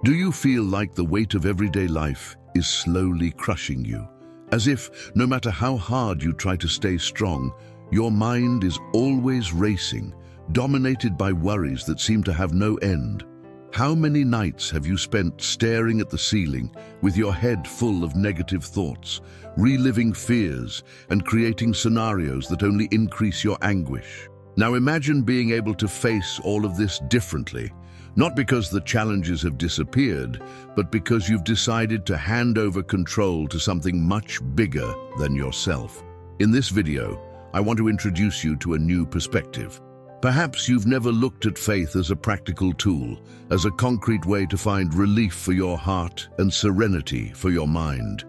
Do you feel like the weight of everyday life is slowly crushing you? As if, no matter how hard you try to stay strong, your mind is always racing, dominated by worries that seem to have no end. How many nights have you spent staring at the ceiling with your head full of negative thoughts, reliving fears and creating scenarios that only increase your anguish? Now imagine being able to face all of this differently, not because the challenges have disappeared, but because you've decided to hand over control to something much bigger than yourself. In this video, I want to introduce you to a new perspective. Perhaps you've never looked at faith as a practical tool, as a concrete way to find relief for your heart and serenity for your mind.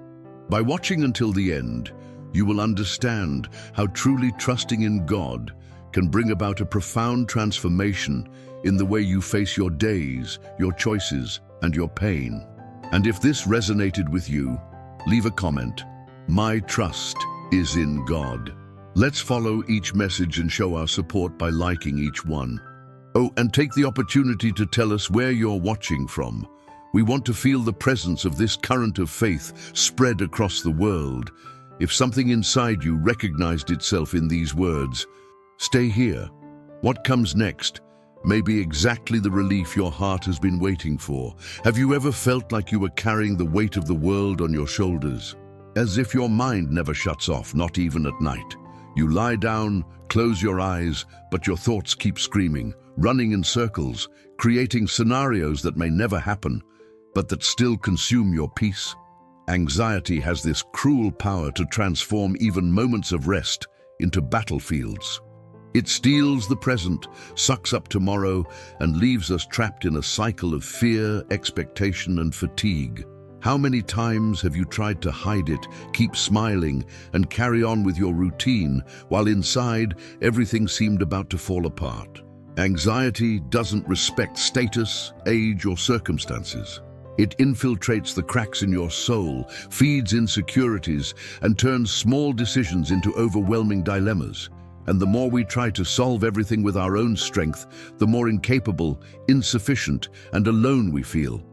By watching until the end, you will understand how truly trusting in God can bring about a profound transformation in the way you face your days, your choices, and your pain. And if this resonated with you, leave a comment. My trust is in God. Let's follow each message and show our support by liking each one. Oh, and take the opportunity to tell us where you're watching from. We want to feel the presence of this current of faith spread across the world. If something inside you recognized itself in these words, stay here. What comes next may be exactly the relief your heart has been waiting for. Have you ever felt like you were carrying the weight of the world on your shoulders? As if your mind never shuts off, not even at night. You lie down, close your eyes, but your thoughts keep screaming, running in circles, creating scenarios that may never happen, but that still consume your peace. Anxiety has this cruel power to transform even moments of rest into battlefields. It steals the present, sucks up tomorrow, and leaves us trapped in a cycle of fear, expectation, and fatigue. How many times have you tried to hide it, keep smiling, and carry on with your routine, while inside everything seemed about to fall apart? Anxiety doesn't respect status, age, or circumstances. It infiltrates the cracks in your soul, feeds insecurities, and turns small decisions into overwhelming dilemmas. And the more we try to solve everything with our own strength, the more incapable, insufficient, and alone we feel.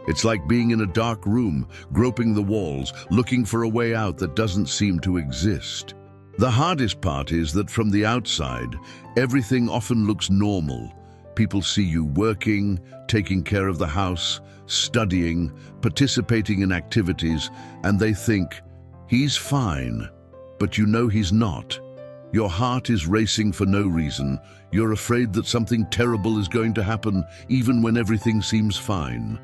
It's like being in a dark room, groping the walls, looking for a way out that doesn't seem to exist. The hardest part is that from the outside, everything often looks normal. People see you working, taking care of the house, studying, participating in activities, and they think, he's fine, but you know he's not. Your heart is racing for no reason. You're afraid that something terrible is going to happen, even when everything seems fine.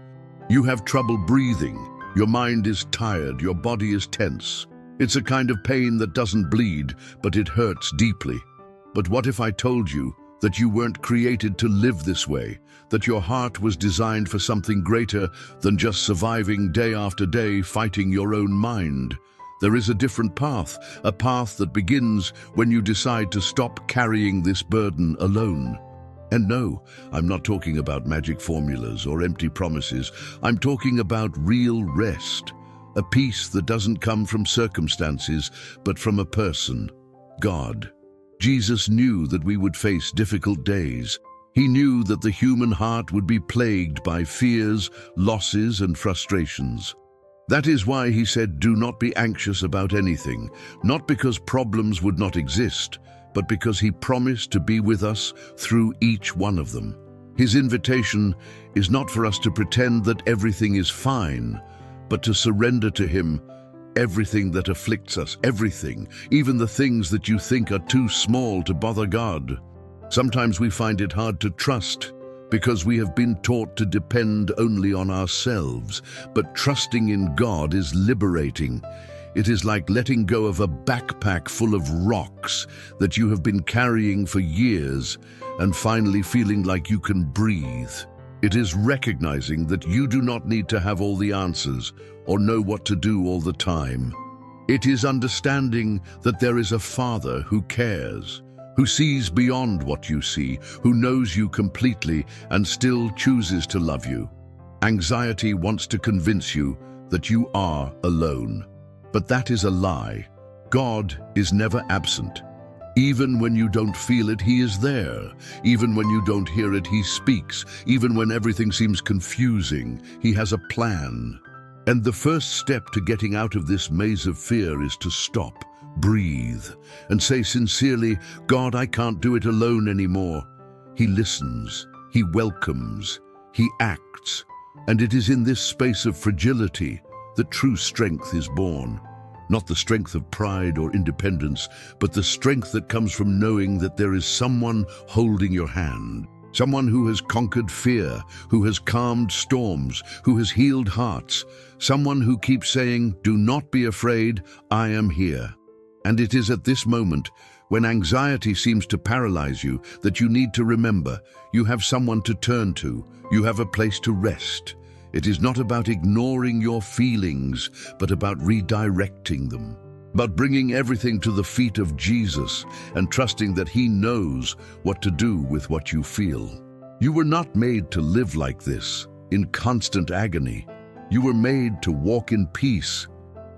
You have trouble breathing. Your mind is tired. Your body is tense. It's a kind of pain that doesn't bleed, but it hurts deeply. But what if I told you that you weren't created to live this way, that your heart was designed for something greater than just surviving day after day, fighting your own mind? There is a different path, a path that begins when you decide to stop carrying this burden alone. And no, I'm not talking about magic formulas or empty promises. I'm talking about real rest, a peace that doesn't come from circumstances, but from a person, God. Jesus knew that we would face difficult days. He knew that the human heart would be plagued by fears, losses, and frustrations. That is why he said, do not be anxious about anything, not because problems would not exist, but because he promised to be with us through each one of them. His invitation is not for us to pretend that everything is fine, but to surrender to him everything that afflicts us, everything, even the things that you think are too small to bother God. Sometimes we find it hard to trust, because we have been taught to depend only on ourselves, but trusting in God is liberating. It is like letting go of a backpack full of rocks that you have been carrying for years and finally feeling like you can breathe. It is recognizing that you do not need to have all the answers or know what to do all the time. It is understanding that there is a Father who cares, who sees beyond what you see, who knows you completely and still chooses to love you. Anxiety wants to convince you that you are alone. But that is a lie. God is never absent. Even when you don't feel it, he is there. Even when you don't hear it, he speaks. Even when everything seems confusing, he has a plan. And the first step to getting out of this maze of fear is to stop, breathe, and say sincerely, God, I can't do it alone anymore. He listens, he welcomes, he acts. And it is in this space of fragility that true strength is born. Not the strength of pride or independence, but the strength that comes from knowing that there is someone holding your hand. Someone who has conquered fear, who has calmed storms, who has healed hearts. Someone who keeps saying, do not be afraid, I am here. And it is at this moment, when anxiety seems to paralyze you, that you need to remember, you have someone to turn to, you have a place to rest. It is not about ignoring your feelings, but about redirecting them. About bringing everything to the feet of Jesus and trusting that he knows what to do with what you feel. You were not made to live like this, in constant agony. You were made to walk in peace,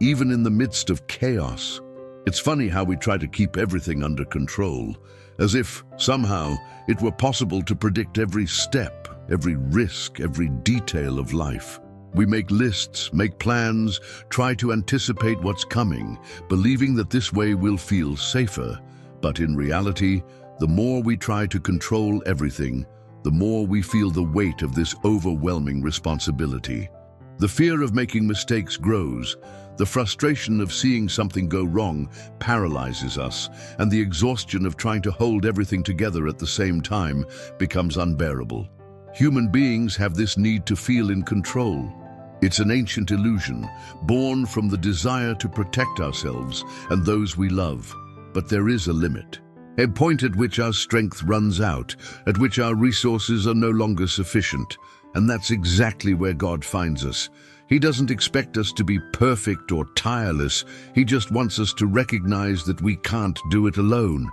even in the midst of chaos. It's funny how we try to keep everything under control, as if, somehow, it were possible to predict every step, every risk, every detail of life. We make lists, make plans, try to anticipate what's coming, believing that this way we'll feel safer. But in reality, the more we try to control everything, the more we feel the weight of this overwhelming responsibility. The fear of making mistakes grows, the frustration of seeing something go wrong paralyzes us, and the exhaustion of trying to hold everything together at the same time becomes unbearable. Human beings have this need to feel in control. It's an ancient illusion, born from the desire to protect ourselves and those we love. But there is a limit, a point at which our strength runs out, at which our resources are no longer sufficient. And that's exactly where God finds us. He doesn't expect us to be perfect or tireless. He just wants us to recognize that we can't do it alone,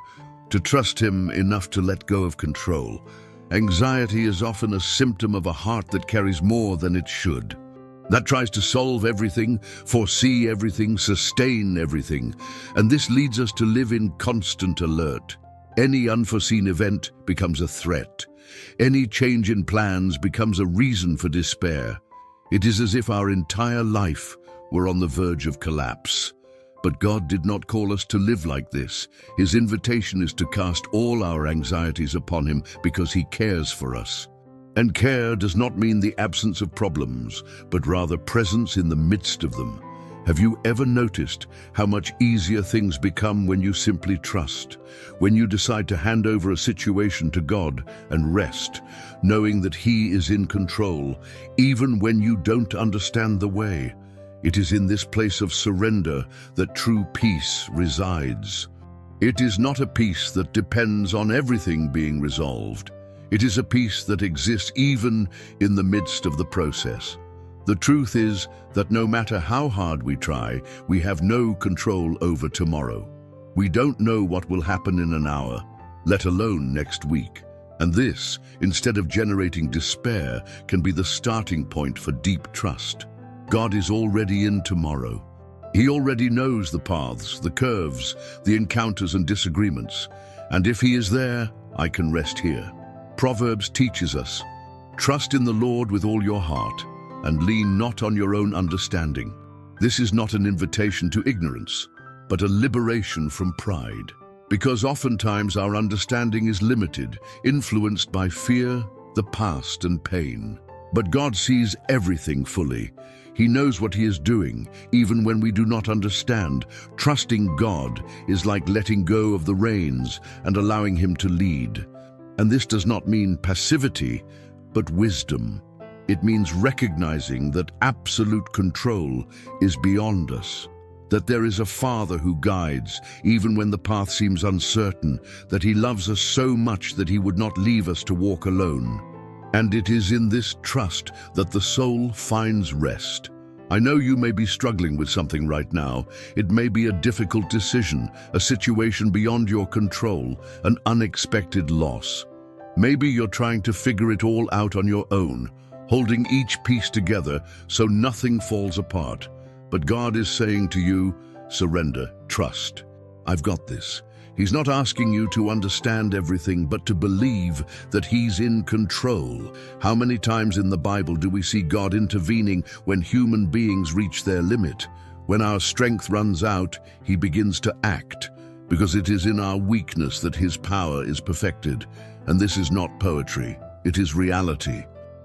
to trust him enough to let go of control. Anxiety is often a symptom of a heart that carries more than it should, that tries to solve everything, foresee everything, sustain everything. And this leads us to live in constant alert. Any unforeseen event becomes a threat. Any change in plans becomes a reason for despair. It is as if our entire life were on the verge of collapse. But God did not call us to live like this. His invitation is to cast all our anxieties upon him because he cares for us. And care does not mean the absence of problems, but rather presence in the midst of them. Have you ever noticed how much easier things become when you simply trust? When you decide to hand over a situation to God and rest, knowing that he is in control, even when you don't understand the way. It is in this place of surrender that true peace resides. It is not a peace that depends on everything being resolved. It is a peace that exists even in the midst of the process. The truth is that no matter how hard we try, we have no control over tomorrow. We don't know what will happen in an hour, let alone next week. And this, instead of generating despair, can be the starting point for deep trust. God is already in tomorrow. He already knows the paths, the curves, the encounters and disagreements. And if he is there, I can rest here. Proverbs teaches us, trust in the Lord with all your heart, and lean not on your own understanding. This is not an invitation to ignorance, but a liberation from pride. Because oftentimes our understanding is limited, influenced by fear, the past and pain. But God sees everything fully. He knows what he is doing, even when we do not understand. Trusting God is like letting go of the reins and allowing him to lead. And this does not mean passivity, but wisdom. It means recognizing that absolute control is beyond us, that there is a Father who guides, even when the path seems uncertain, that he loves us so much that he would not leave us to walk alone. And it is in this trust that the soul finds rest. I know you may be struggling with something right now. It may be a difficult decision, a situation beyond your control, an unexpected loss. Maybe you're trying to figure it all out on your own, holding each piece together so nothing falls apart. But God is saying to you, surrender, trust. I've got this. He's not asking you to understand everything, but to believe that He's in control. How many times in the Bible do we see God intervening when human beings reach their limit? When our strength runs out, He begins to act, because it is in our weakness that His power is perfected. And this is not poetry, it is reality.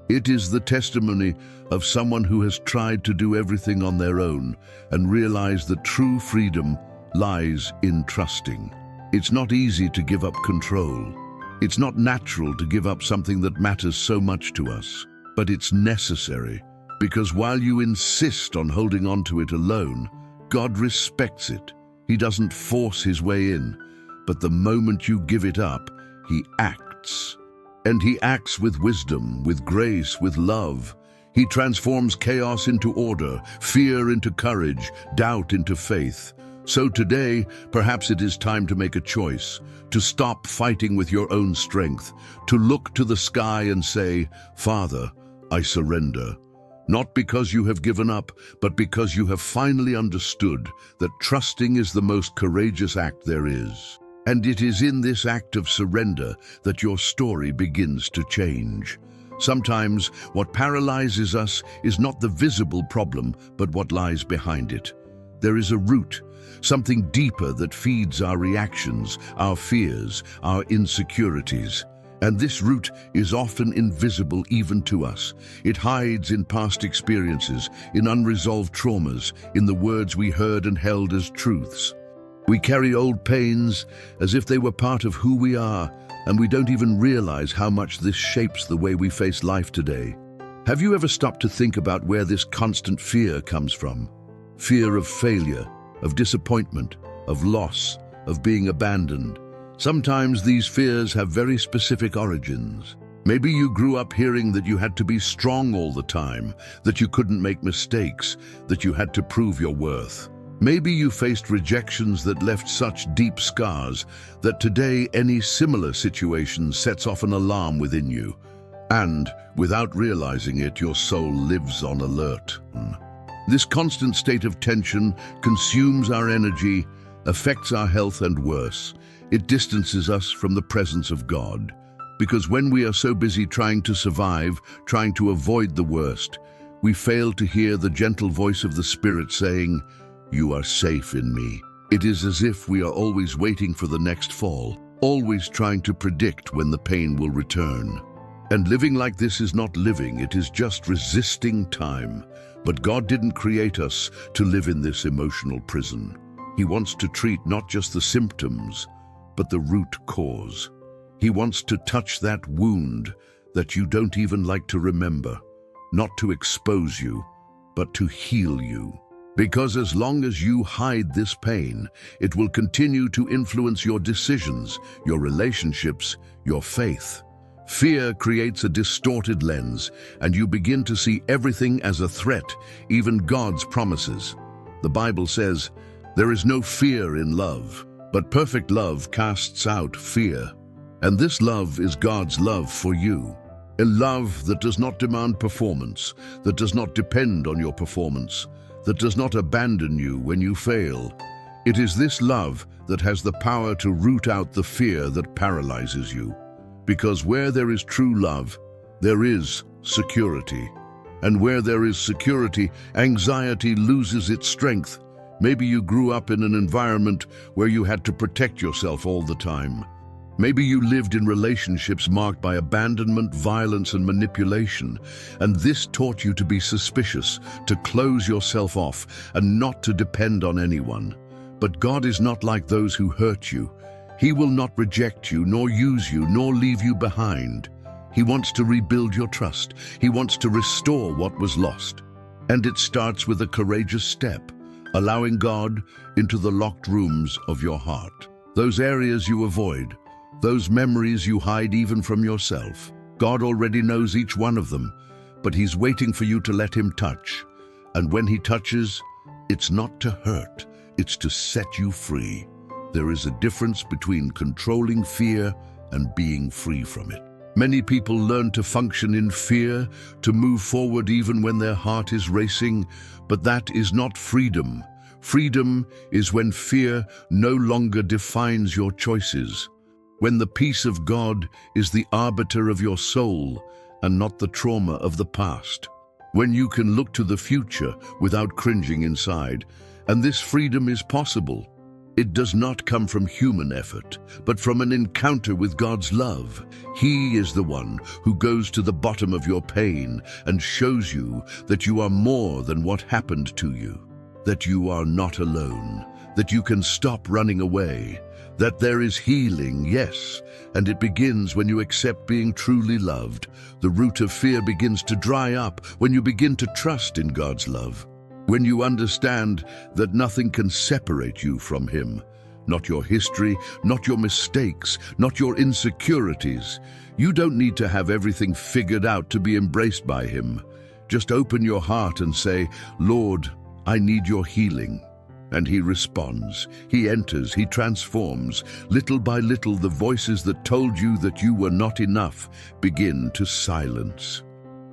It is the testimony of someone who has tried to do everything on their own and realized that true freedom lies in trusting. It's not easy to give up control. It's not natural to give up something that matters so much to us. But it's necessary, because while you insist on holding on to it alone, God respects it. He doesn't force His way in, but the moment you give it up, He acts. And He acts with wisdom, with grace, with love. He transforms chaos into order, fear into courage, doubt into faith. So today, perhaps it is time to make a choice, to stop fighting with your own strength, to look to the sky and say, "Father, I surrender." Not because you have given up, but because you have finally understood that trusting is the most courageous act there is. And it is in this act of surrender that your story begins to change. Sometimes what paralyzes us is not the visible problem, but what lies behind it. There is a root, something deeper that feeds our reactions, our fears, our insecurities. And this root is often invisible even to us. It hides in past experiences, in unresolved traumas, in the words we heard and held as truths. We carry old pains as if they were part of who we are, and we don't even realize how much this shapes the way we face life today. Have you ever stopped to think about where this constant fear comes from? Fear of failure, of disappointment, of loss, of being abandoned. Sometimes these fears have very specific origins. Maybe you grew up hearing that you had to be strong all the time, that you couldn't make mistakes, that you had to prove your worth. Maybe you faced rejections that left such deep scars that today any similar situation sets off an alarm within you. And, without realizing it, your soul lives on alert. This constant state of tension consumes our energy, affects our health, and worse, it distances us from the presence of God. Because when we are so busy trying to survive, trying to avoid the worst, we fail to hear the gentle voice of the Spirit saying, "You are safe in me." It is as if we are always waiting for the next fall, always trying to predict when the pain will return. And living like this is not living, it is just resisting time. But God didn't create us to live in this emotional prison. He wants to treat not just the symptoms, but the root cause. He wants to touch that wound that you don't even like to remember, not to expose you, but to heal you. Because as long as you hide this pain, it will continue to influence your decisions, your relationships, your faith. Fear creates a distorted lens, and you begin to see everything as a threat, even God's promises. The Bible says, "There is no fear in love, but perfect love casts out fear." And this love is God's love for you. A love that does not demand performance, that does not depend on your performance, that does not abandon you when you fail. It is this love that has the power to root out the fear that paralyzes you. Because where there is true love, there is security. And where there is security, anxiety loses its strength. Maybe you grew up in an environment where you had to protect yourself all the time. Maybe you lived in relationships marked by abandonment, violence, and manipulation, and this taught you to be suspicious, to close yourself off, and not to depend on anyone. But God is not like those who hurt you. He will not reject you, nor use you, nor leave you behind. He wants to rebuild your trust. He wants to restore what was lost. And it starts with a courageous step, allowing God into the locked rooms of your heart. Those areas you avoid, those memories you hide even from yourself. God already knows each one of them, but He's waiting for you to let Him touch. And when He touches, it's not to hurt, it's to set you free. There is a difference between controlling fear and being free from it. Many people learn to function in fear, to move forward even when their heart is racing, but that is not freedom. Freedom is when fear no longer defines your choices, when the peace of God is the arbiter of your soul and not the trauma of the past, when you can look to the future without cringing inside. And this freedom is possible. It does not come from human effort, but from an encounter with God's love. He is the one who goes to the bottom of your pain and shows you that you are more than what happened to you, that you are not alone, that you can stop running away, that there is healing, yes, and it begins when you accept being truly loved. The root of fear begins to dry up when you begin to trust in God's love. When you understand that nothing can separate you from Him, not your history, not your mistakes, not your insecurities. You don't need to have everything figured out to be embraced by Him. Just open your heart and say, "Lord, I need your healing." And He responds, He enters, He transforms. Little by little, the voices that told you that you were not enough begin to silence.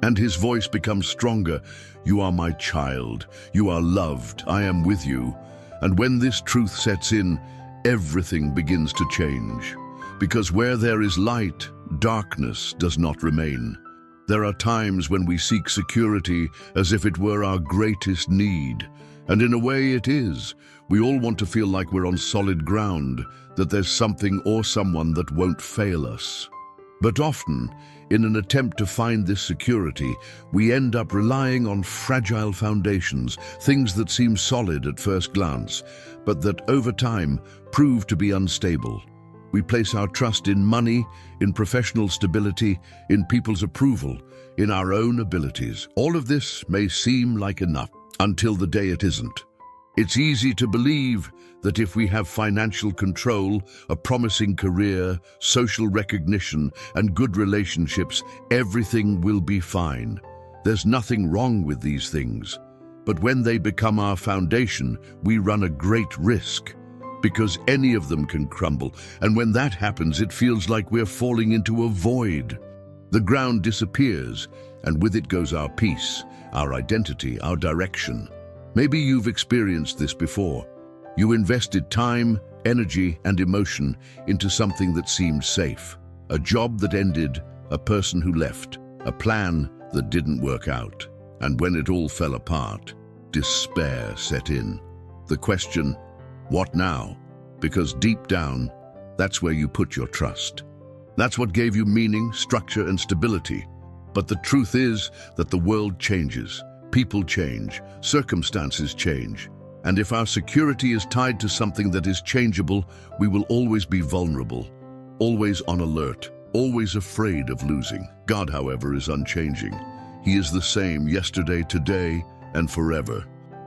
And His voice becomes stronger. "You are my child. You are loved. I am with you." And when this truth sets in, everything begins to change. Because where there is light, darkness does not remain. There are times when we seek security as if it were our greatest need. And in a way it is. We all want to feel like we're on solid ground, that there's something or someone that won't fail us. But often, in an attempt to find this security, we end up relying on fragile foundations, things that seem solid at first glance, but that over time prove to be unstable. We place our trust in money, in professional stability, in people's approval, in our own abilities. All of this may seem like enough until the day it isn't. It's easy to believe that if we have financial control, a promising career, social recognition, and good relationships, everything will be fine. There's nothing wrong with these things. But when they become our foundation, we run a great risk, because any of them can crumble. And when that happens, it feels like we're falling into a void. The ground disappears, and with it goes our peace, our identity, our direction. Maybe you've experienced this before. You invested time, energy, and emotion into something that seemed safe. A job that ended, a person who left, a plan that didn't work out. And when it all fell apart, despair set in. The question, what now? Because deep down, that's where you put your trust. That's what gave you meaning, structure, and stability. But the truth is that the world changes, people change, circumstances change. And if our security is tied to something that is changeable, we will always be vulnerable, always on alert, always afraid of losing. God, however, is unchanging. He is the same yesterday, today, and forever.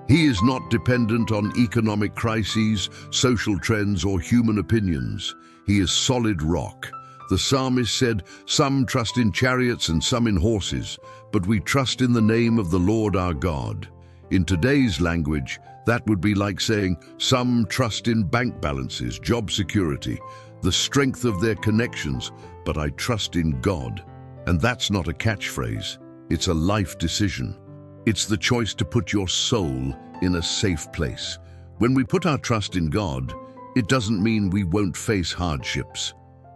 He is not dependent on economic crises, social trends, or human opinions. He is solid rock. The psalmist said, "Some trust in chariots and some in horses, but we trust in the name of the Lord our God." In today's language, that would be like saying, some trust in bank balances, job security, the strength of their connections, but I trust in God. And that's not a catchphrase. It's a life decision. It's the choice to put your soul in a safe place. When we put our trust in God, it doesn't mean we won't face hardships,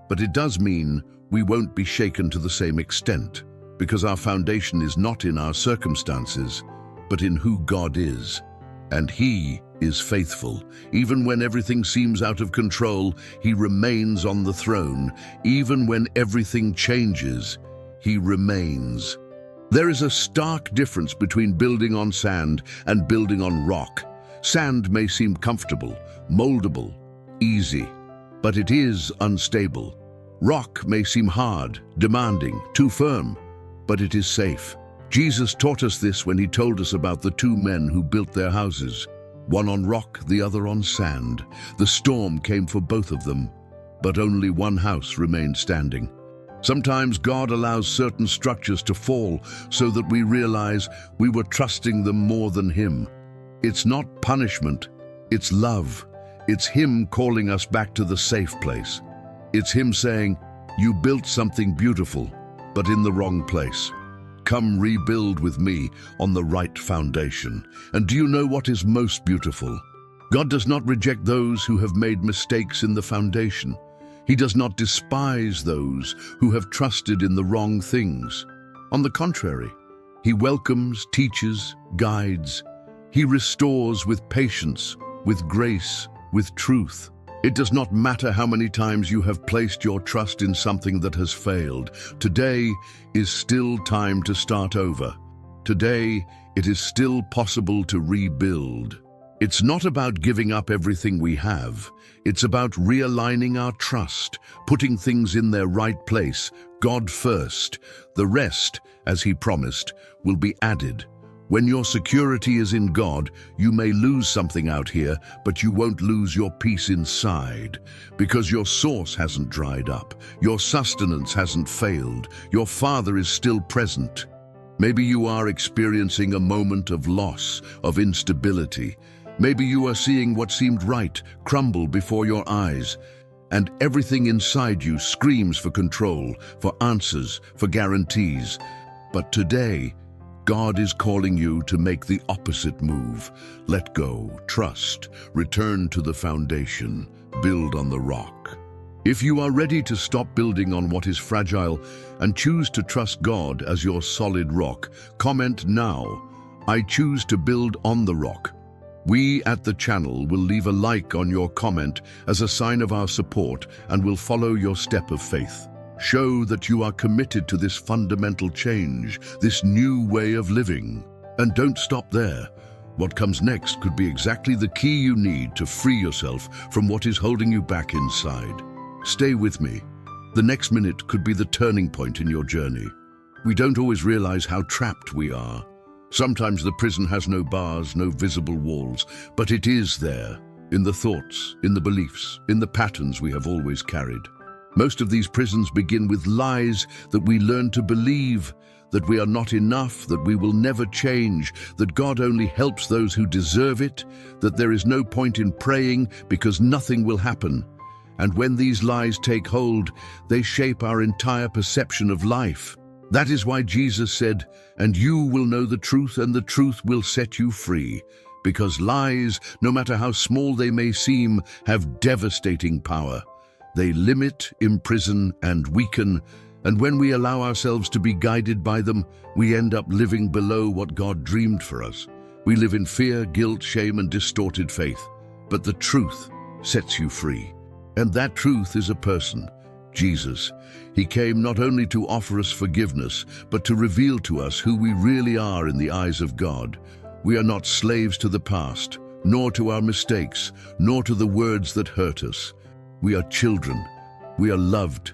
but it does mean we won't be shaken to the same extent, because our foundation is not in our circumstances, but in who God is. And He is faithful. Even when everything seems out of control, He remains on the throne. Even when everything changes, He remains. There is a stark difference between building on sand and building on rock. Sand may seem comfortable, moldable, easy, but it is unstable. Rock may seem hard, demanding, too firm, but it is safe. Jesus taught us this when He told us about the two men who built their houses, one on rock, the other on sand. The storm came for both of them, but only one house remained standing. Sometimes God allows certain structures to fall so that we realize we were trusting them more than Him. It's not punishment, it's love. It's Him calling us back to the safe place. It's Him saying, "You built something beautiful, but in the wrong place. Come rebuild with me on the right foundation." And do you know what is most beautiful? God does not reject those who have made mistakes in the foundation. He does not despise those who have trusted in the wrong things. On the contrary, He welcomes, teaches, guides. He restores with patience, with grace, with truth. It does not matter how many times you have placed your trust in something that has failed. Today is still time to start over. Today, it is still possible to rebuild. It's not about giving up everything we have. It's about realigning our trust, putting things in their right place, God first. The rest, as He promised, will be added. When your security is in God, you may lose something out here, but you won't lose your peace inside, because your source hasn't dried up, your sustenance hasn't failed, your Father is still present. Maybe you are experiencing a moment of loss, of instability. Maybe you are seeing what seemed right crumble before your eyes, and everything inside you screams for control, for answers, for guarantees. But today, God is calling you to make the opposite move. Let go, trust, return to the foundation, build on the rock. If you are ready to stop building on what is fragile and choose to trust God as your solid rock, comment now, "I choose to build on the rock." We at the channel will leave a like on your comment as a sign of our support and will follow your step of faith. Show that you are committed to this fundamental change, this new way of living. And don't stop there. What comes next could be exactly the key you need to free yourself from what is holding you back inside. Stay with me. The next minute could be the turning point in your journey. We don't always realize how trapped we are. Sometimes the prison has no bars, no visible walls, but it is there, in the thoughts, in the beliefs, in the patterns we have always carried. Most of these prisons begin with lies that we learn to believe, that we are not enough, that we will never change, that God only helps those who deserve it, that there is no point in praying because nothing will happen. And when these lies take hold, they shape our entire perception of life. That is why Jesus said, "And you will know the truth, and the truth will set you free." Because lies, no matter how small they may seem, have devastating power. They limit, imprison, and weaken, and when we allow ourselves to be guided by them, we end up living below what God dreamed for us. We live in fear, guilt, shame, and distorted faith. But the truth sets you free. And that truth is a person, Jesus. He came not only to offer us forgiveness, but to reveal to us who we really are in the eyes of God. We are not slaves to the past, nor to our mistakes, nor to the words that hurt us. We are children. We are loved.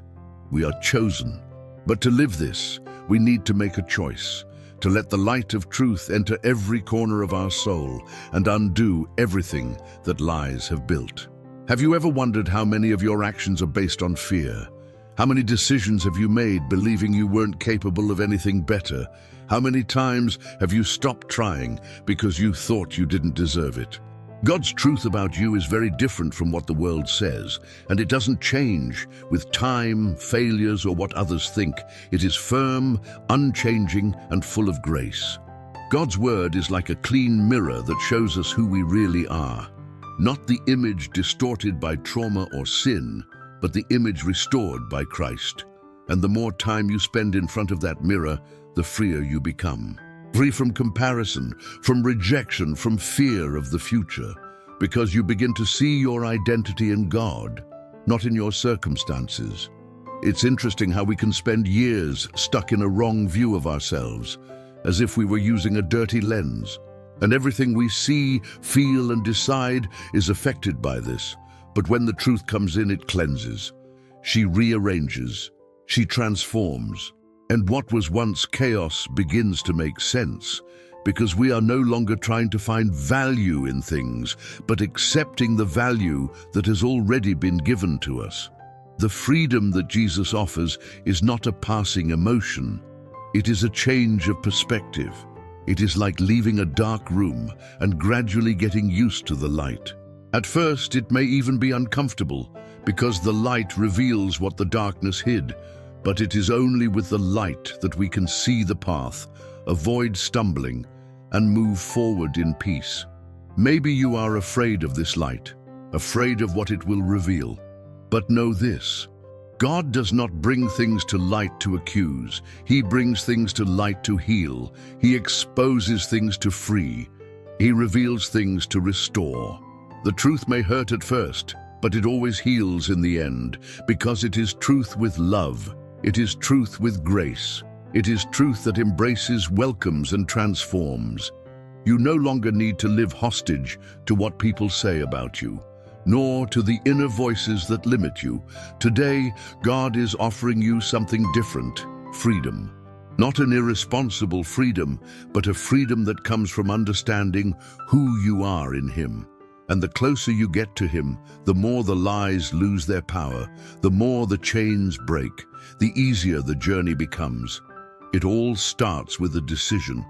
We are chosen. But to live this, we need to make a choice, to let the light of truth enter every corner of our soul and undo everything that lies have built. Have you ever wondered how many of your actions are based on fear? How many decisions have you made believing you weren't capable of anything better? How many times have you stopped trying because you thought you didn't deserve it? God's truth about you is very different from what the world says, and it doesn't change with time, failures, or what others think. It is firm, unchanging, and full of grace. God's word is like a clean mirror that shows us who we really are. Not the image distorted by trauma or sin, but the image restored by Christ. And the more time you spend in front of that mirror, the freer you become. Free from comparison, from rejection, from fear of the future, because you begin to see your identity in God, not in your circumstances. It's interesting how we can spend years stuck in a wrong view of ourselves, as if we were using a dirty lens. And everything we see, feel, and decide is affected by this. But when the truth comes in, it cleanses. She rearranges. She transforms. And what was once chaos begins to make sense, because we are no longer trying to find value in things, but accepting the value that has already been given to us. The freedom that Jesus offers is not a passing emotion. It is a change of perspective. It is like leaving a dark room and gradually getting used to the light. At first, it may even be uncomfortable, because the light reveals what the darkness hid. But it is only with the light that we can see the path, avoid stumbling, and move forward in peace. Maybe you are afraid of this light, afraid of what it will reveal. But know this: God does not bring things to light to accuse. He brings things to light to heal. He exposes things to free. He reveals things to restore. The truth may hurt at first, but it always heals in the end, because it is truth with love. It is truth with grace. It is truth that embraces, welcomes, and transforms. You no longer need to live hostage to what people say about you, nor to the inner voices that limit you. Today, God is offering you something different: freedom. Not an irresponsible freedom, but a freedom that comes from understanding who you are in Him. And the closer you get to Him, the more the lies lose their power, the more the chains break, the easier the journey becomes. It all starts with a decision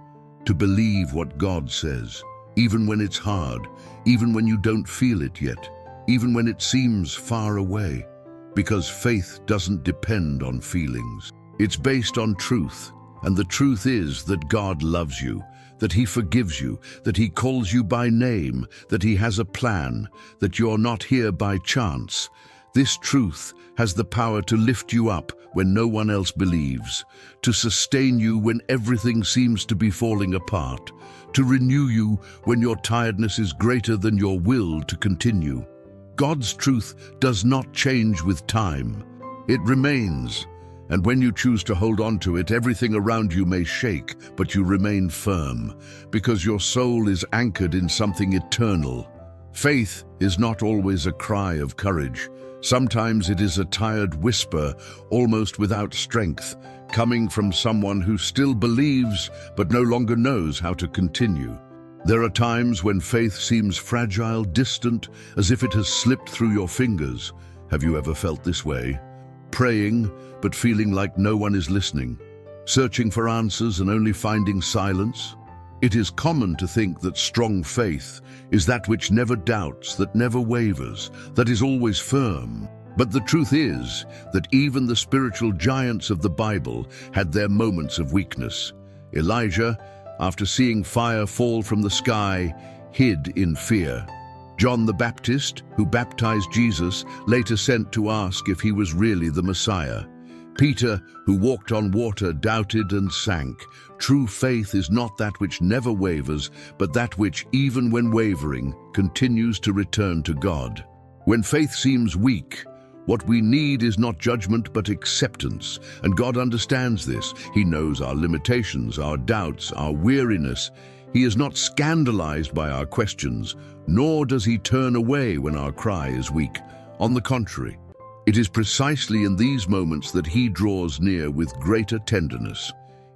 to believe what God says, even when it's hard, even when you don't feel it yet, even when it seems far away. Because faith doesn't depend on feelings. It's based on truth, and the truth is that God loves you, that He forgives you, that He calls you by name, that He has a plan, that you're not here by chance. This truth has the power to lift you up when no one else believes, to sustain you when everything seems to be falling apart, to renew you when your tiredness is greater than your will to continue. God's truth does not change with time. It remains. And when you choose to hold on to it, everything around you may shake, but you remain firm, because your soul is anchored in something eternal. Faith is not always a cry of courage. Sometimes it is a tired whisper, almost without strength, coming from someone who still believes but no longer knows how to continue. There are times when faith seems fragile, distant, as if it has slipped through your fingers. Have you ever felt this way? Praying, but feeling like no one is listening. Searching for answers and only finding silence. It is common to think that strong faith is that which never doubts, that never wavers, that is always firm. But the truth is that even the spiritual giants of the Bible had their moments of weakness. Elijah, after seeing fire fall from the sky, hid in fear. John the Baptist, who baptized Jesus, later sent to ask if he was really the Messiah. Peter, who walked on water, doubted and sank. True faith is not that which never wavers, but that which, even when wavering, continues to return to God. When faith seems weak, what we need is not judgment but acceptance, and God understands this. He knows our limitations, our doubts, our weariness. He is not scandalized by our questions, nor does He turn away when our cry is weak. On the contrary, it is precisely in these moments that He draws near with greater tenderness.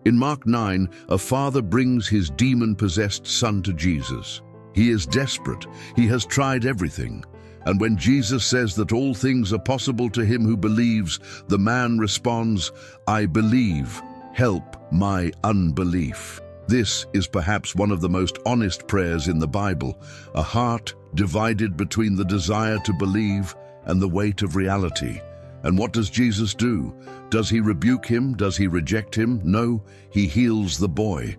In Mark 9, a father brings his demon-possessed son to Jesus. He is desperate. He has tried everything. And when Jesus says that all things are possible to him who believes, the man responds, "I believe. Help my unbelief." This is perhaps one of the most honest prayers in the Bible, a heart divided between the desire to believe and the weight of reality. And what does Jesus do? Does He rebuke him? Does He reject him? No, He heals the boy.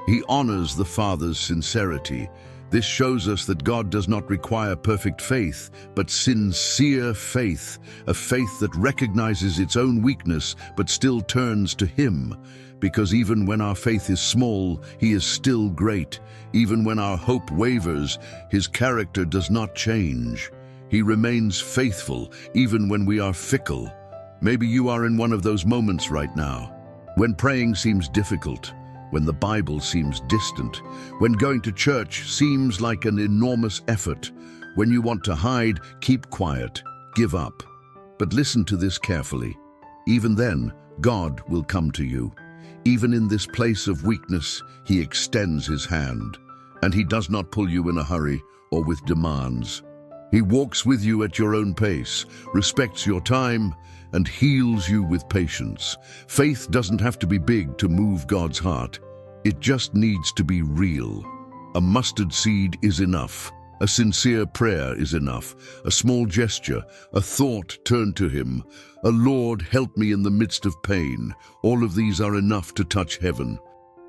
He honors the father's sincerity. This shows us that God does not require perfect faith, but sincere faith, a faith that recognizes its own weakness but still turns to Him. Because even when our faith is small, He is still great. Even when our hope wavers, His character does not change. He remains faithful even when we are fickle. Maybe you are in one of those moments right now, when praying seems difficult, when the Bible seems distant, when going to church seems like an enormous effort, when you want to hide, keep quiet, give up. But listen to this carefully. Even then, God will come to you. Even in this place of weakness, He extends His hand, and He does not pull you in a hurry or with demands. He walks with you at your own pace, respects your time, and heals you with patience. Faith doesn't have to be big to move God's heart. It just needs to be real. A mustard seed is enough. A sincere prayer is enough. A small gesture, a thought turned to Him. A "Lord, help me in the midst of pain." All of these are enough to touch heaven.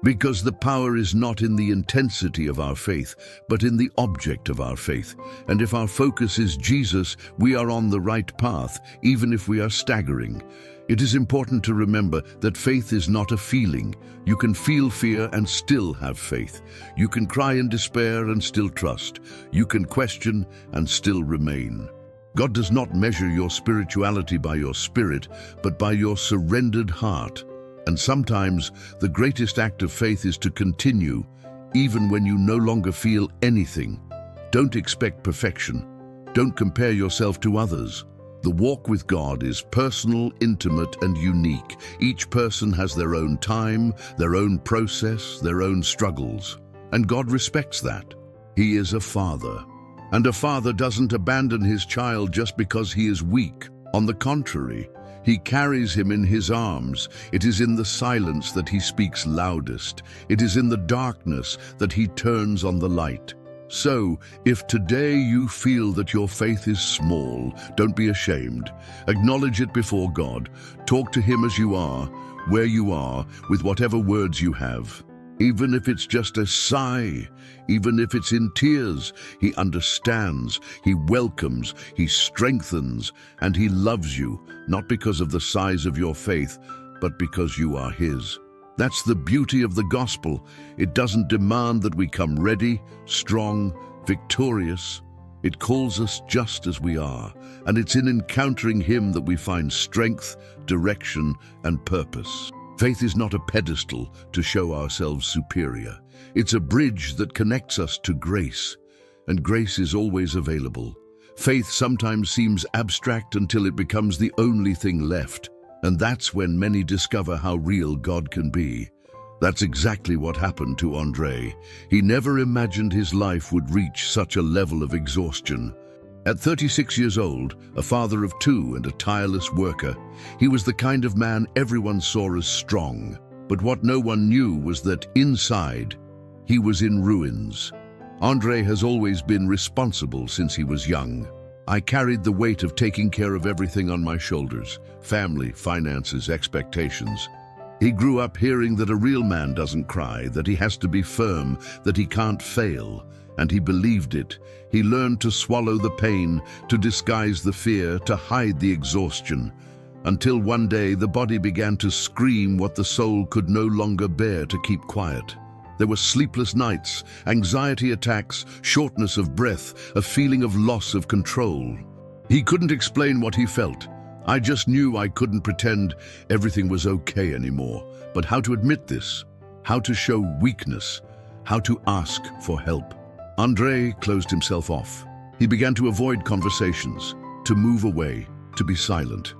Because the power is not in the intensity of our faith, but in the object of our faith. And if our focus is Jesus, we are on the right path, even if we are staggering. It is important to remember that faith is not a feeling. You can feel fear and still have faith. You can cry in despair and still trust. You can question and still remain. God does not measure your spirituality by your spirit, but by your surrendered heart. And sometimes the greatest act of faith is to continue, even when you no longer feel anything. Don't expect perfection. Don't compare yourself to others. The walk with God is personal, intimate, and unique. Each person has their own time, their own process, their own struggles. And God respects that. He is a father. And a father doesn't abandon his child just because he is weak. On the contrary, he carries him in his arms. It is in the silence that he speaks loudest. It is in the darkness that he turns on the light. So, if today you feel that your faith is small, don't be ashamed. Acknowledge it before God. Talk to him as you are, where you are, with whatever words you have. Even if it's just a sigh, even if it's in tears, he understands, he welcomes, he strengthens, and he loves you, not because of the size of your faith, but because you are his. That's the beauty of the gospel. It doesn't demand that we come ready, strong, victorious. It calls us just as we are, and it's in encountering him that we find strength, direction, and purpose. Faith is not a pedestal to show ourselves superior. It's a bridge that connects us to grace, and grace is always available. Faith sometimes seems abstract until it becomes the only thing left, and that's when many discover how real God can be. That's exactly what happened to Andre. He never imagined his life would reach such a level of exhaustion. At 36 years old, a father of two and a tireless worker, he was the kind of man everyone saw as strong. But what no one knew was that inside, he was in ruins. Andre has always been responsible since he was young. I carried the weight of taking care of everything on my shoulders: family, finances, expectations. He grew up hearing that a real man doesn't cry, that he has to be firm, that he can't fail. And he believed it. He learned to swallow the pain, to disguise the fear, to hide the exhaustion. Until one day the body began to scream what the soul could no longer bear to keep quiet. There were sleepless nights, anxiety attacks, shortness of breath, a feeling of loss of control. He couldn't explain what he felt. I just knew I couldn't pretend everything was okay anymore. But how to admit this? How to show weakness? How to ask for help? Andre closed himself off. He began to avoid conversations, to move away, to be silent.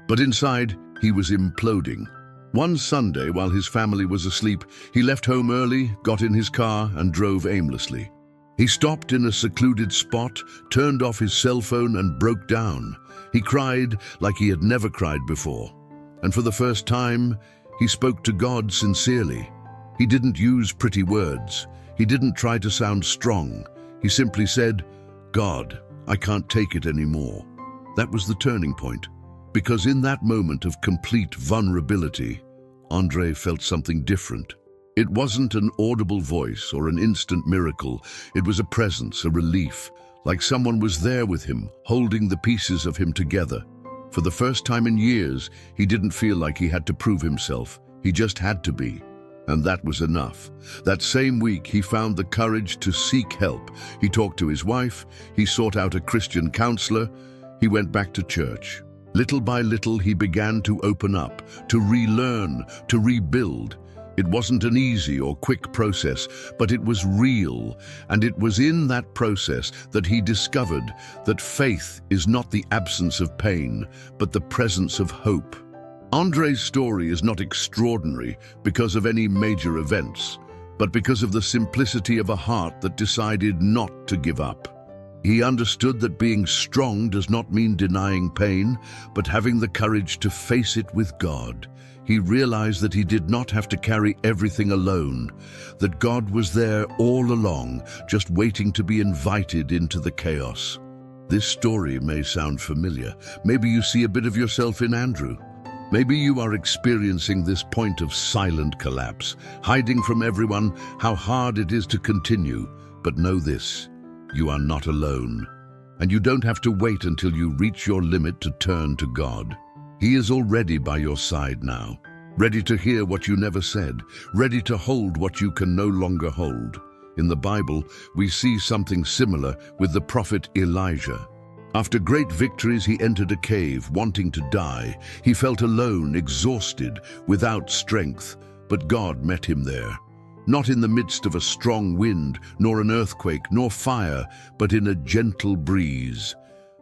But inside, he was imploding. One Sunday, while his family was asleep, he left home early, got in his car, and drove aimlessly. He stopped in a secluded spot, turned off his cell phone, and broke down. He cried like he had never cried before. And for the first time, he spoke to God sincerely. He didn't use pretty words. He didn't try to sound strong. He simply said, "God, I can't take it anymore." That was the turning point. Because in that moment of complete vulnerability, Andre felt something different. It wasn't an audible voice or an instant miracle. It was a presence, a relief, like someone was there with him, holding the pieces of him together. For the first time in years, he didn't feel like he had to prove himself. He just had to be. And that was enough. That same week, he found the courage to seek help. He talked to his wife. He sought out a Christian counselor. He went back to church. Little by little, he began to open up, to relearn, to rebuild. It wasn't an easy or quick process, but it was real. And it was in that process that he discovered that faith is not the absence of pain, but the presence of hope. Andre's story is not extraordinary because of any major events, but because of the simplicity of a heart that decided not to give up. He understood that being strong does not mean denying pain, but having the courage to face it with God. He realized that he did not have to carry everything alone, that God was there all along, just waiting to be invited into the chaos. This story may sound familiar. Maybe you see a bit of yourself in Andrew. Maybe you are experiencing this point of silent collapse, hiding from everyone how hard it is to continue. But know this, you are not alone. And you don't have to wait until you reach your limit to turn to God. He is already by your side now, ready to hear what you never said, ready to hold what you can no longer hold. In the Bible, we see something similar with the prophet Elijah. After great victories, he entered a cave, wanting to die. He felt alone, exhausted, without strength, but God met him there. Not in the midst of a strong wind, nor an earthquake, nor fire, but in a gentle breeze,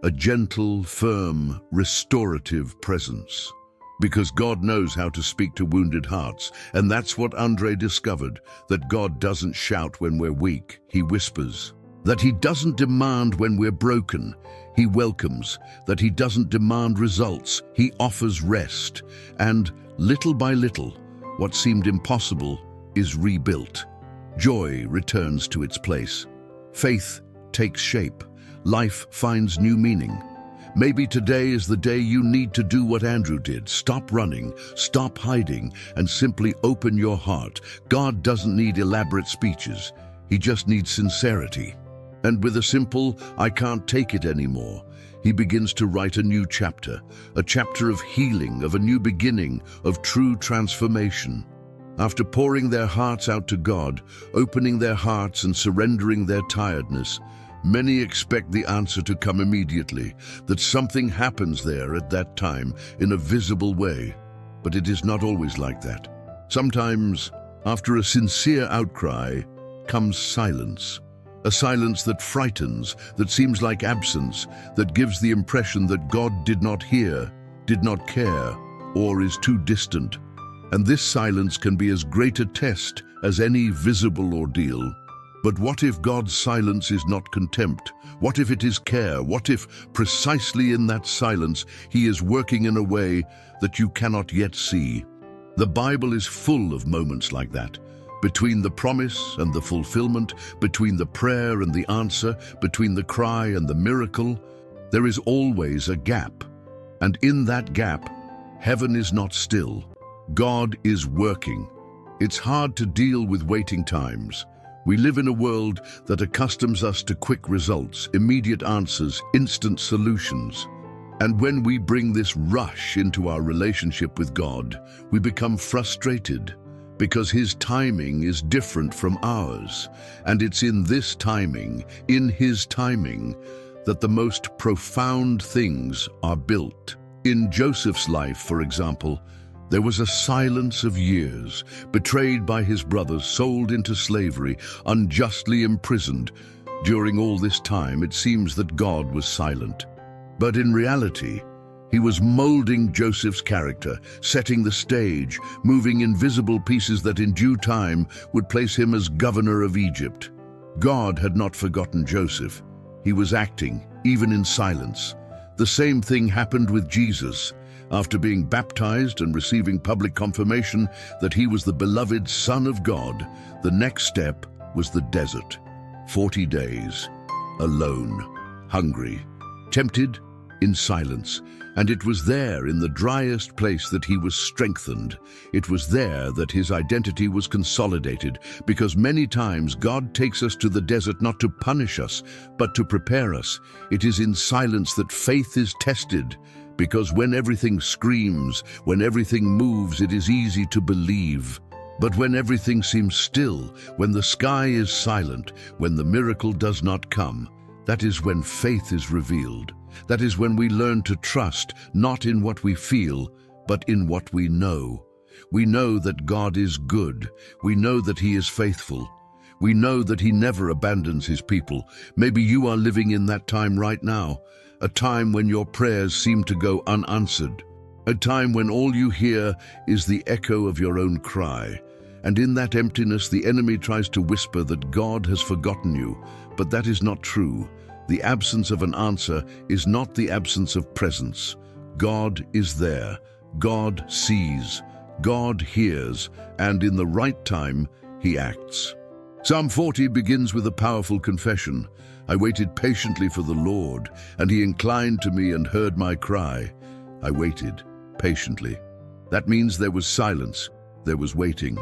a gentle, firm, restorative presence. Because God knows how to speak to wounded hearts, and that's what Andre discovered, that God doesn't shout when we're weak, he whispers. That he doesn't demand when we're broken, he welcomes. That he doesn't demand results, he offers rest. And little by little, what seemed impossible is rebuilt. Joy returns to its place. Faith takes shape. Life finds new meaning. Maybe today is the day you need to do what Andrew did. Stop running, stop hiding, and simply open your heart. God doesn't need elaborate speeches. He just needs sincerity. And with a simple, "I can't take it anymore," he begins to write a new chapter, a chapter of healing, of a new beginning, of true transformation. After pouring their hearts out to God, opening their hearts and surrendering their tiredness, many expect the answer to come immediately, that something happens there at that time in a visible way. But it is not always like that. Sometimes, after a sincere outcry, comes silence. A silence that frightens, that seems like absence, that gives the impression that God did not hear, did not care, or is too distant. And this silence can be as great a test as any visible ordeal. But what if God's silence is not contempt? What if it is care? What if, precisely in that silence, he is working in a way that you cannot yet see? The Bible is full of moments like that. Between the promise and the fulfillment, between the prayer and the answer, between the cry and the miracle, there is always a gap. And in that gap, heaven is not still. God is working. It's hard to deal with waiting times. We live in a world that accustoms us to quick results, immediate answers, instant solutions. And when we bring this rush into our relationship with God, we become frustrated because his timing is different from ours. And it's in this timing, in his timing, that the most profound things are built. In Joseph's life, for example, there was a silence of years, betrayed by his brothers, sold into slavery, unjustly imprisoned. During all this time, it seems that God was silent. But in reality, he was molding Joseph's character, setting the stage, moving invisible pieces that in due time would place him as governor of Egypt. God had not forgotten Joseph. He was acting, even in silence. The same thing happened with Jesus. After being baptized and receiving public confirmation that he was the beloved Son of God, the next step was the desert. 40 days, alone, hungry, tempted, in silence. And it was there, in the driest place, that he was strengthened. It was there that his identity was consolidated, because many times God takes us to the desert not to punish us, but to prepare us. It is in silence that faith is tested, because when everything screams, when everything moves, it is easy to believe. But when everything seems still, when the sky is silent, when the miracle does not come, that is when faith is revealed. That is when we learn to trust, not in what we feel, but in what we know. We know that God is good. We know that he is faithful. We know that he never abandons his people. Maybe you are living in that time right now, a time when your prayers seem to go unanswered, a time when all you hear is the echo of your own cry. And in that emptiness, the enemy tries to whisper that God has forgotten you, but that is not true. The absence of an answer is not the absence of presence. God is there. God sees. God hears. And in the right time, he acts. Psalm 40 begins with a powerful confession. I waited patiently for the Lord, and he inclined to me and heard my cry. I waited patiently. That means there was silence, there was waiting.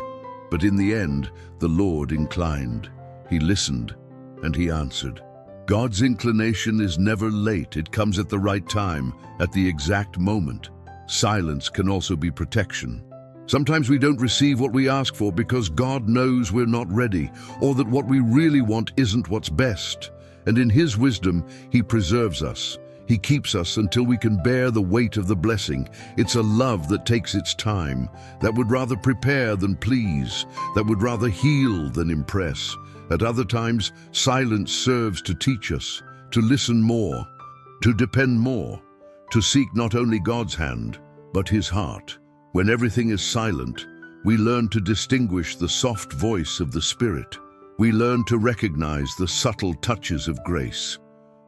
But in the end, the Lord inclined. He listened, and he answered. God's inclination is never late. It comes at the right time, at the exact moment. Silence can also be protection. Sometimes we don't receive what we ask for because God knows we're not ready, or that what we really want isn't what's best. And in His wisdom, He preserves us. He keeps us until we can bear the weight of the blessing. It's a love that takes its time, that would rather prepare than please, that would rather heal than impress. At other times, silence serves to teach us, to listen more, to depend more, to seek not only God's hand, but His heart. When everything is silent, we learn to distinguish the soft voice of the Spirit. We learn to recognize the subtle touches of grace.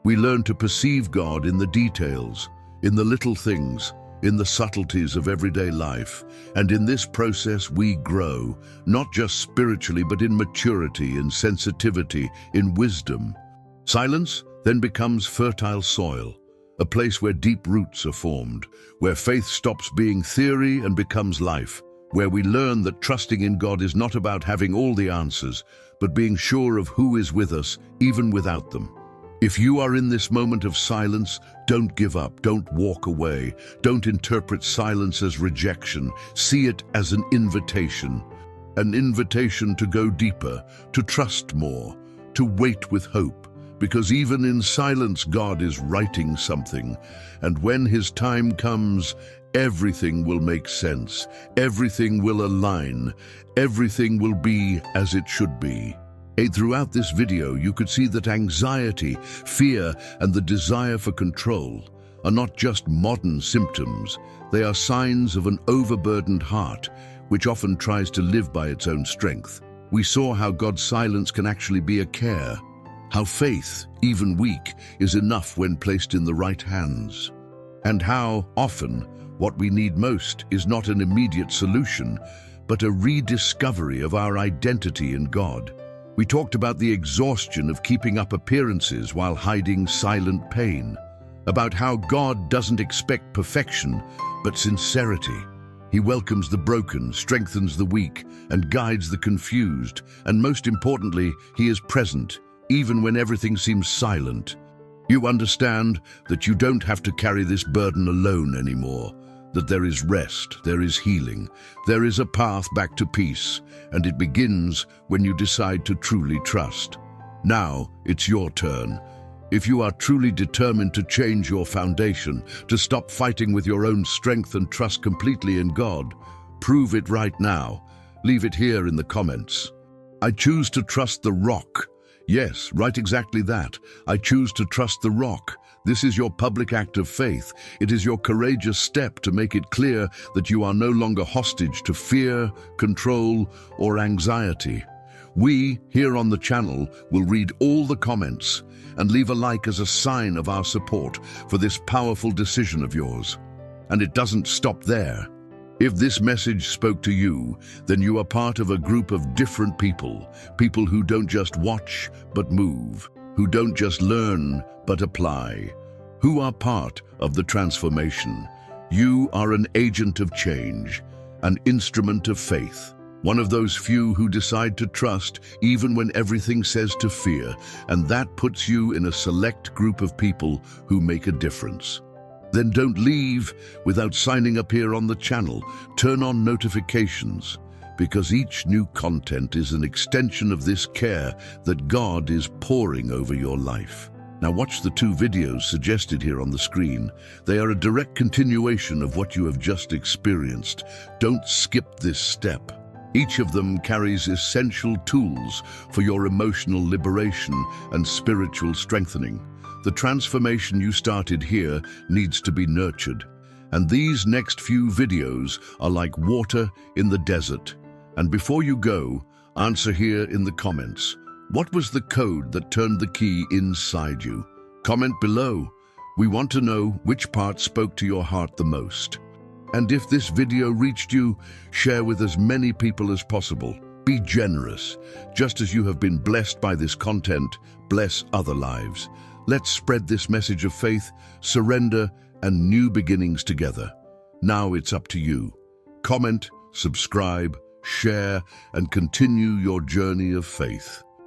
We learn to perceive God in the details, in the little things, in the subtleties of everyday life. And in this process we grow, not just spiritually, but in maturity, in sensitivity, in wisdom. Silence then becomes fertile soil, a place where deep roots are formed, where faith stops being theory and becomes life, where we learn that trusting in God is not about having all the answers, but being sure of who is with us, even without them. If you are in this moment of silence, don't give up, don't walk away, don't interpret silence as rejection. See it as an invitation to go deeper, to trust more, to wait with hope, because even in silence God is writing something, and when His time comes, everything will make sense, everything will align, everything will be as it should be. Throughout this video, you could see that anxiety, fear, and the desire for control are not just modern symptoms. They are signs of an overburdened heart, which often tries to live by its own strength. We saw how God's silence can actually be a care, how faith, even weak, is enough when placed in the right hands, and how often what we need most is not an immediate solution, but a rediscovery of our identity in God. We talked about the exhaustion of keeping up appearances while hiding silent pain, about how God doesn't expect perfection, but sincerity. He welcomes the broken, strengthens the weak, and guides the confused, and most importantly, He is present, even when everything seems silent. You understand that you don't have to carry this burden alone anymore, that there is rest, there is healing, there is a path back to peace, and it begins when you decide to truly trust. Now, it's your turn. If you are truly determined to change your foundation, to stop fighting with your own strength and trust completely in God, prove it right now. Leave it here in the comments. I choose to trust the rock. Yes, write exactly that. I choose to trust the rock. This is your public act of faith. It is your courageous step to make it clear that you are no longer hostage to fear, control, or anxiety. We, here on the channel, will read all the comments and leave a like as a sign of our support for this powerful decision of yours. And it doesn't stop there. If this message spoke to you, then you are part of a group of different people, people who don't just watch, but move, who don't just learn, but apply, who are part of the transformation. You are an agent of change, an instrument of faith, one of those few who decide to trust even when everything says to fear, and that puts you in a select group of people who make a difference. Then don't leave without signing up here on the channel. Turn on notifications, because each new content is an extension of this care that God is pouring over your life. Now watch the 2 videos suggested here on the screen. They are a direct continuation of what you have just experienced. Don't skip this step. Each of them carries essential tools for your emotional liberation and spiritual strengthening. The transformation you started here needs to be nurtured. And these next few videos are like water in the desert. And before you go, answer here in the comments. What was the code that turned the key inside you? Comment below. We want to know which part spoke to your heart the most. And if this video reached you, share with as many people as possible. Be generous. Just as you have been blessed by this content, bless other lives. Let's spread this message of faith, surrender, and new beginnings together. Now it's up to you. Comment, subscribe, share, and continue your journey of faith.